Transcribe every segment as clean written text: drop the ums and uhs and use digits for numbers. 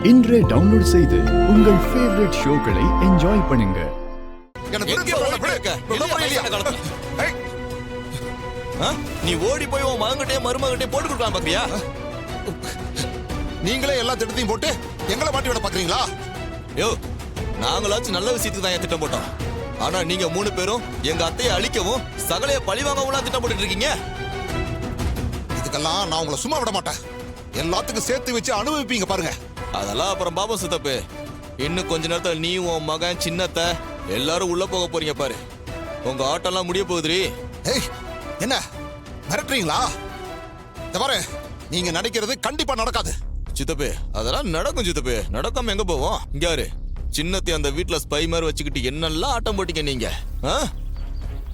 இன்றே டவுன்லோட் செய்து உங்கள் ஃபேவரட் ஷோக்களை என்ஜாய் பண்ணுங்க. நீ ஓடி போய் உன் மகன்கிட்டே மருமகன்கிட்டே போட்டு கொடுக்கலாம் பாக்குறியா? நீங்களே எல்லா திட்டத்தையும் போட்டு எங்களை மாட்டி விட பாக்குறீங்களா? யோ, நாங்களாச்சும் நல்ல விஷயத்துக்கு தான் திட்டம் போட்டோம். ஆனா நீங்க 3 பேரும் எங்க அத்தையை அழிக்கவும் சகலைய பழிவாங்கவும் திட்டம் போட்டுட்டு இருக்கீங்க. இதுக்கெல்லாம் நான் உங்களை சும்மா விட மாட்டேன். எல்லாத்துக்கும் சேர்த்து வச்சு அனுபவிப்பீங்க பாருங்க. அதெல்லாம் அப்புறம் பாபம் சித்தப்பு. இன்னும் கொஞ்ச நேரத்துல நீ உன் மகன் சின்னத்தை எல்லாரும் உள்ள போக போறீங்க பாரு. உங்க ஆட்டம்லாம் முடிய போகுதுரி. ஏய், என்ன மிரட்டுறீங்களா? இந்த பாரு, நீங்க நினைக்கிறது கண்டிப்பா நடக்காது. சித்தப்பு, அதெல்லாம் நடக்கும் சித்தப்பு. நடக்காம எங்க போவோம்? இங்க யாரு சின்னத்தை அந்த வீட்டுல ஸ்பை மாதிரி வச்சுக்கிட்டு என்னெல்லாம் ஆட்டம் போட்டீங்க நீங்க.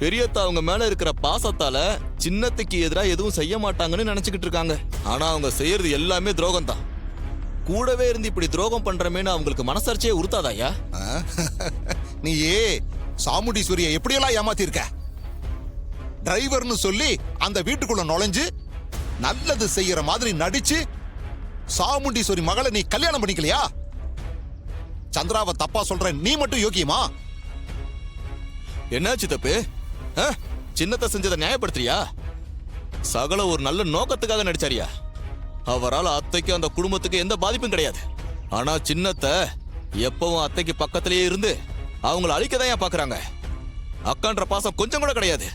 பெரியத்தா அவங்க மேல இருக்கிற பாசத்தால சின்னத்துக்கு எதிரா எதுவும் செய்ய மாட்டாங்கன்னு நினைச்சுக்கிட்டு இருக்காங்க. ஆனா அவங்க செய்யறது எல்லாமே துரோகம் தான். கூடவே இருந்து இப்படி துரோகம் பண்றமேன்னு அவங்களுக்கு மனசாட்சியே உறுத்தாதாயா? நீயே சாமுண்டீஸ்வரியை எப்படியெல்லாம் ஏமாத்தி இருக்க. டிரைவர்னு சொல்லி அந்த வீட்டுக்குள்ள நுழைஞ்சு நல்லது செய்யற மாதிரி நடிச்சு சாமுண்டீஸ்வரி மகளை நீ கல்யாணம் பண்ணிக்கலையா? சந்திராவை தப்பா சொல்ற நீ மட்டும் யோக்கியமா? என்ன சித்தப்பு, சின்னத்தை செஞ்சதை நியாயப்படுத்துறியா? சகல ஒரு நல்ல நோக்கத்துக்காக நடிச்சாரியா? அவரால் அத்தைக்கு அந்த குடும்பத்துக்கு எந்த பாதிப்பும் கிடையாது. ஆனா சின்னத்தை எப்பவும் அத்தைக்கு பக்கத்திலேயே இருந்து அவங்கள அழிக்கதான் ஏன் பாக்குறாங்க. அக்கான்ற பாசம் கொஞ்சம் கூட கிடையாது.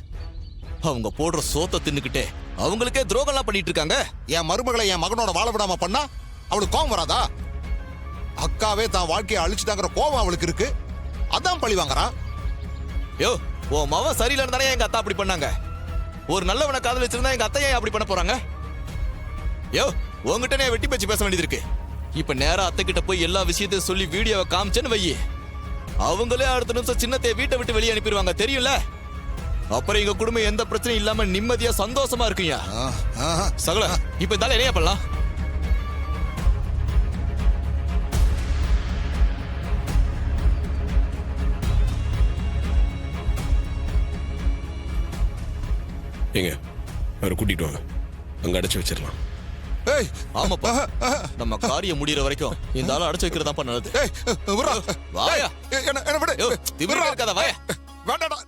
அவங்க போடுற சோத்தை தின்னுக்கிட்டே அவங்களுக்கே துரோகம்லாம் பண்ணிட்டு இருக்காங்க. என் மருமகளை என் மகனோட வாழ விடாம பண்ணா அவளுக்கு கோபம் வராதா? அக்காவே தான் வாழ்க்கையை அழிச்சுட்டாங்கிற கோபம் அவளுக்கு இருக்கு. அதான் பழி வாங்குறான். யோ, ஓ மவன் சரியில்லைன்னு தானே எங்க அத்தா அப்படி பண்ணாங்க. ஒரு நல்லவனை காதல் வச்சிருந்தா எங்க அத்தையை அப்படி பண்ண போறாங்க? யோ, உங்ககிட்ட வெட்டி பேச்சு பேச வேண்டியது இருக்கு. இப்ப நேரா அத்தை கிட்ட போய் எல்லா விஷயத்தையும் சொல்லி வீடியோவை காமிச்சேன்னு வையி, அவங்களே அடுத்த நிமிஷம் சின்னத்தை வீட்டை விட்டு வெளியே அனுப்பிடுவாங்க, தெரியும்ல? அப்புறம் எங்க குடும்பம் எந்த பிரச்சனையும் இல்லாம நிம்மதியா சந்தோஷமா இருக்குங்க. சகல, இப்ப இருந்தாலும் என்னையா பண்ணலாம்? ஏங்க, அவரை கூட்டிட்டு வாங்க, அங்க அடைச்சு வச்சிடலாம். ஏய், ஆமாப்பா, நம்ம காரியம் முடியற வரைக்கும் இந்த ஆளை அடைச்சு வைக்கிறதாப்பா நல்லது. ஏய், விட்றா. வாயா, என்ன விடு. திமிரா இருக்காத, வாயா. வேண்டாடா.